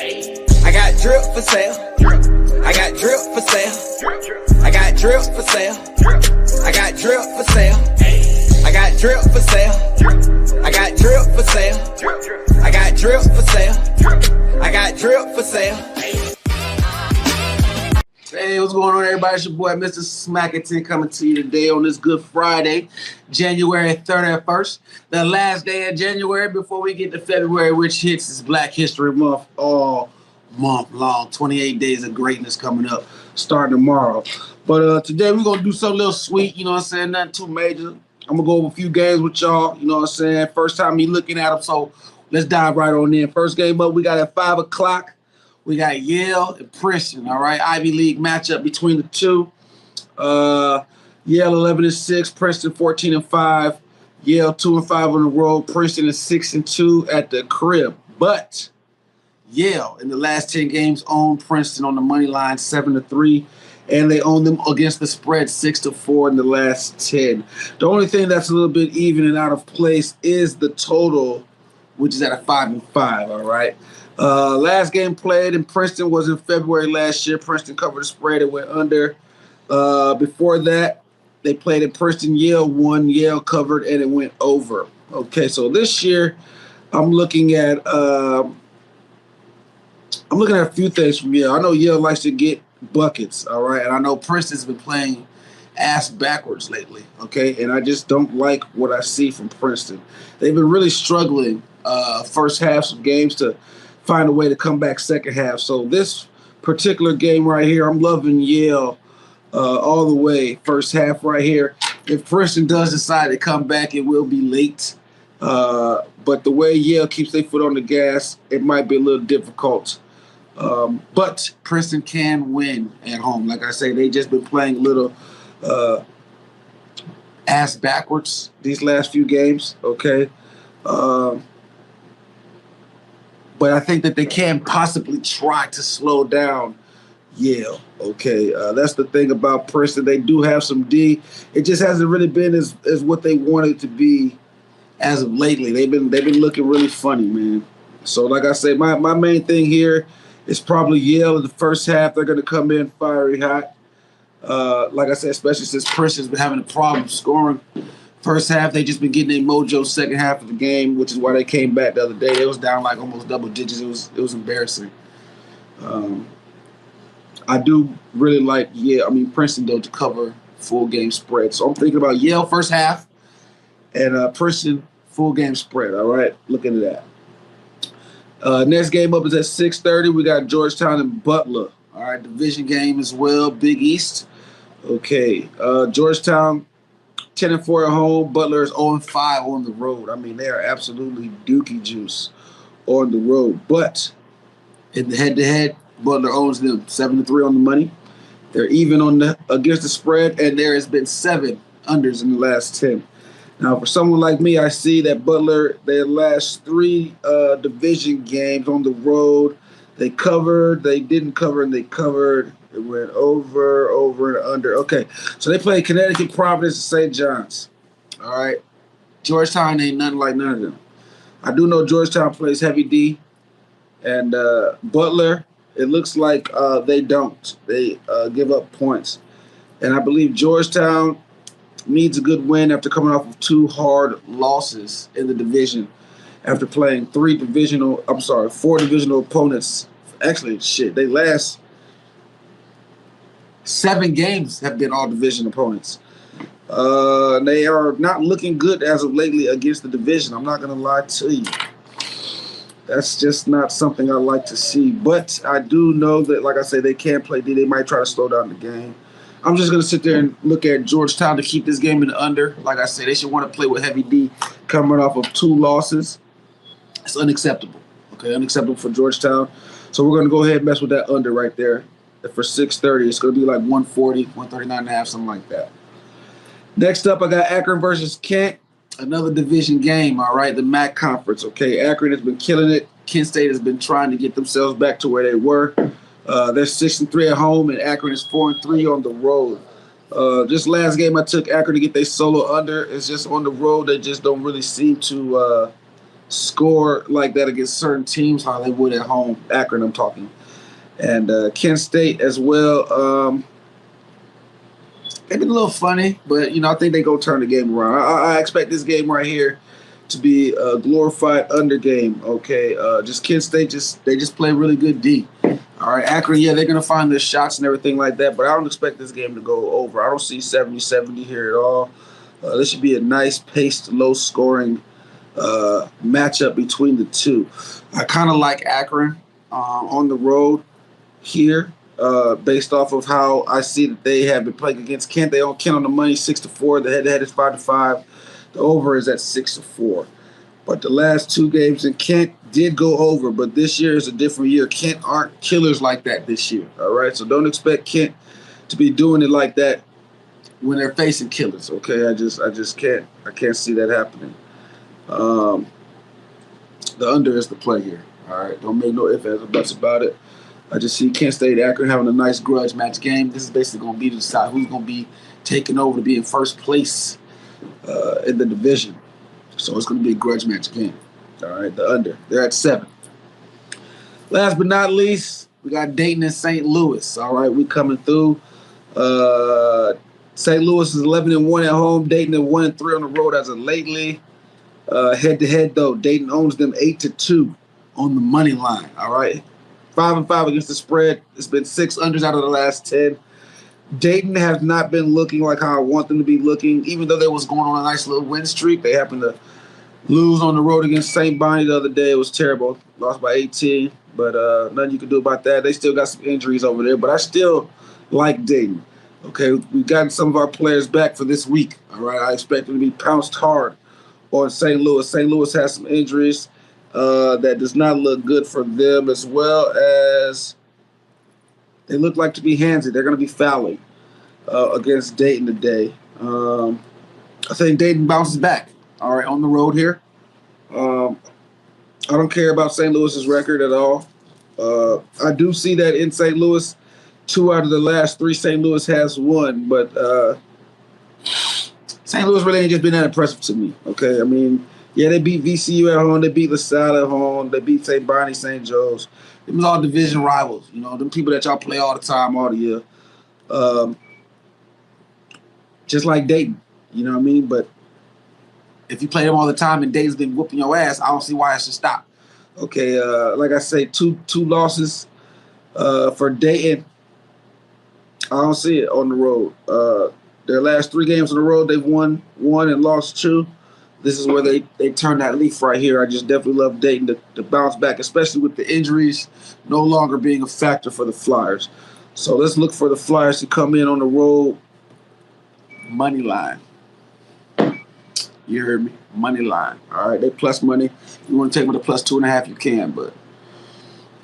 I got drip for sale. I got drip for sale. I got drip for sale. I got drip for sale. I got drip for sale. I got drip for sale. I got drip for sale. I got drip for sale. Hey, what's going on, everybody? It's your boy, Mr. Smackington, coming to you today on this Good Friday, January 31st, the last day of January before we get to February, which hits is Black History Month all month long. 28 days of greatness coming up, starting tomorrow. But today we're going to do something a little sweet, you know what I'm saying? Nothing too major. I'm going to go over a few games with y'all, you know what I'm saying? First time me looking at them, so let's dive right on in. First game up, we got at 5 o'clock. We got Yale and Princeton, all right? Ivy League matchup between the two. Yale 11-6, Princeton 14-5. Yale 2-5 on the road. Princeton is 6-2 at the crib. But Yale in the last 10 games owned Princeton on the money line 7-3, and they own them against the spread 6-4 in the last 10. The only thing that's a little bit even and out of place is the total, which is at a 5-5, all right? Last game played in Princeton was in February last year. Princeton covered the spread. It went under. Before that, they played in Princeton. Yale won. Yale covered, and it went over. Okay, so this year, I'm looking at a few things from Yale. I know Yale likes to get buckets, all right, and I know Princeton's been playing ass backwards lately, okay, and I just don't like what I see from Princeton. They've been really struggling first halves of games to find a way to come back second half. So this particular game right here, I'm loving Yale all the way first half right here. If Princeton does decide to come back, it will be late. But the way Yale keeps their foot on the gas, it might be a little difficult. But Princeton can win at home. Like I say, they just been playing a little ass backwards these last few games, okay? But I think that they can possibly try to slow down Yale, okay? That's the thing about Princeton. They do have some D. It just hasn't really been as what they wanted it to be as of lately. They've been looking really funny, man. So like I say, my main thing here is probably Yale in the first half. They're going to come in fiery hot. Like I said, especially since Princeton's been having a problem scoring. First half, they just been getting their mojo second half of the game, which is why they came back the other day. They was down like almost double digits. It was embarrassing. I do really like Princeton, though, to cover full game spread. So I'm thinking about Yale first half and Princeton full game spread, all right? Looking at that. Next game up is at 6:30. We got Georgetown and Butler. All right, division game as well, Big East. Okay, Georgetown 10-4 at home. Butler is 0-5 on the road. I mean, they are absolutely dookie juice on the road. But in the head-to-head, Butler owns them 7-3 on the money. They're even against the spread, and there has been 7 unders in the last 10. Now, for someone like me, I see that Butler, their last 3 division games on the road, they covered, they didn't cover, and they covered. It went over, and under. Okay, so they played Connecticut, Providence, and St. John's. All right. Georgetown ain't nothing like none of them. I do know Georgetown plays heavy D, and Butler, it looks like they don't. They give up points. And I believe Georgetown needs a good win after coming off of 2 hard losses in the division after playing 4 divisional opponents. Actually, they last 7 games have been all division opponents. They are not looking good as of lately against the division. I'm not going to lie to you. That's just not something I like to see. But I do know that, like I say, they can play D. They might try to slow down the game. I'm just going to sit there and look at Georgetown to keep this game in the under. Like I said, they should want to play with heavy D coming off of 2 losses. It's unacceptable. Okay, unacceptable for Georgetown. So we're going to go ahead and mess with that under right there. For 6:30, it's going to be like 140, 139.5, something like that. Next up, I got Akron versus Kent. Another division game, all right, the MAC Conference. Okay, Akron has been killing it. Kent State has been trying to get themselves back to where they were. They're 6-3 at home, and Akron is 4-3 on the road. This last game I took Akron to get their solo under. It's just on the road. They just don't really seem to score like that against certain teams, how they would at home. Akron, I'm talking. And Kent State as well. They've been a little funny, but, I think they're going to turn the game around. I expect this game right here to be a glorified under game, okay? Just Kent State, they just play really good D. All right, Akron, yeah, they're going to find their shots and everything like that, but I don't expect this game to go over. I don't see 70-70 here at all. This should be a nice paced, low-scoring matchup between the two. I kind of like Akron on the road here. Based off of how I see that they have been playing against Kent. They own Kent on the money 6-4. The head-to-head is 5-5. The over is at 6-4. But the last two games in Kent did go over, but this year is a different year. Kent aren't killers like that this year. All right, so don't expect Kent to be doing it like that when they're facing killers. Okay, I just can't see that happening. The under is the play here. All right, don't make no ifs, ands, or buts about it. I just see Kent State Akron having a nice grudge match game. This is basically going to be to decide who's going to be taking over to be in first place in the division. So it's going to be a grudge match game. All right, the under. They're at 7. Last but not least, we got Dayton and St. Louis. All right, we coming through. St. Louis is 11-1 at home. Dayton is 1-3 on the road as of lately. Head-to-head, though, Dayton owns them 8-2 on the money line. All right. 5-5 against the spread. It's been 6 unders out of the last 10. Dayton has not been looking like how I want them to be looking. Even though they was going on a nice little win streak, they happened to lose on the road against St. Bonnie the other day. It was terrible. Lost by 18, but nothing you can do about that. They still got some injuries over there, but I still like Dayton. Okay, we've gotten some of our players back for this week. All right, I expect them to be pounced hard on St. Louis. St. Louis has some injuries. That does not look good for them, as well as they look like to be handsy. They're going to be fouling against Dayton today. I think Dayton bounces back, all right, on the road here. I don't care about St. Louis's record at all. I do see that in St. Louis, 2 out of the last 3 St. Louis has won, but St. Louis really ain't just been that impressive to me, okay? I mean, yeah, they beat VCU at home. They beat LaSalle at home. They beat St. Bonnie, St. Joe's. Them was all division rivals, them people that y'all play all the time, all the year. Just like Dayton, you know what I mean? But if you play them all the time and Dayton's been whooping your ass, I don't see why it should stop. Okay, like I say, two losses for Dayton. I don't see it on the road. Their last 3 games on the road, they've won 1 and lost 2. This is where they turn that leaf right here. I just definitely love Dayton to bounce back, especially with the injuries no longer being a factor for the Flyers. So let's look for the Flyers to come in on the road. Money line. You heard me? Money line. All right, they plus money. If you want to take them to plus 2.5, you can, but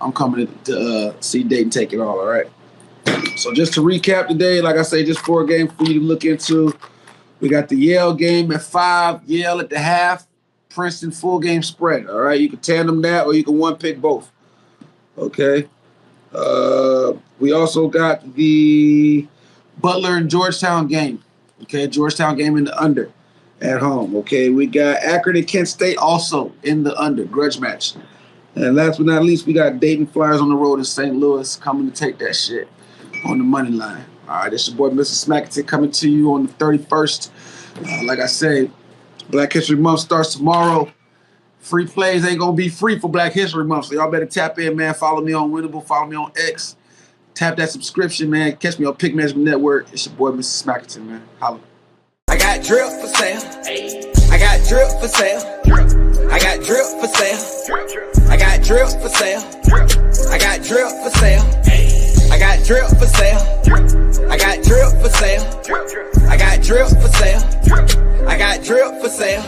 I'm coming to see Dayton take it all right? So just to recap today, like I say, just 4 games for you to look into. We got the Yale game at 5, Yale at the half, Princeton full game spread. All right, you can tandem that or you can one pick both. Okay. We also got the Butler and Georgetown game. Okay, Georgetown game in the under at home. Okay, we got Akron and Kent State also in the under, grudge match. And last but not least, we got Dayton Flyers on the road in St. Louis coming to take that shit on the money line. All right, it's your boy, Mr. Smackington, coming to you on the 31st. Like I said, Black History Month starts tomorrow. Free plays ain't going to be free for Black History Month, so y'all better tap in, man. Follow me on Winnable. Follow me on X. Tap that subscription, man. Catch me on Pick Management Network. It's your boy, Mr. Smackington, man. Holla. I got drip for sale. I got drip for sale. I got drip for sale. I got drip for sale. I got drip for sale. I got drip for sale. I got drip for sale. I got drip for sale. I got drip for sale.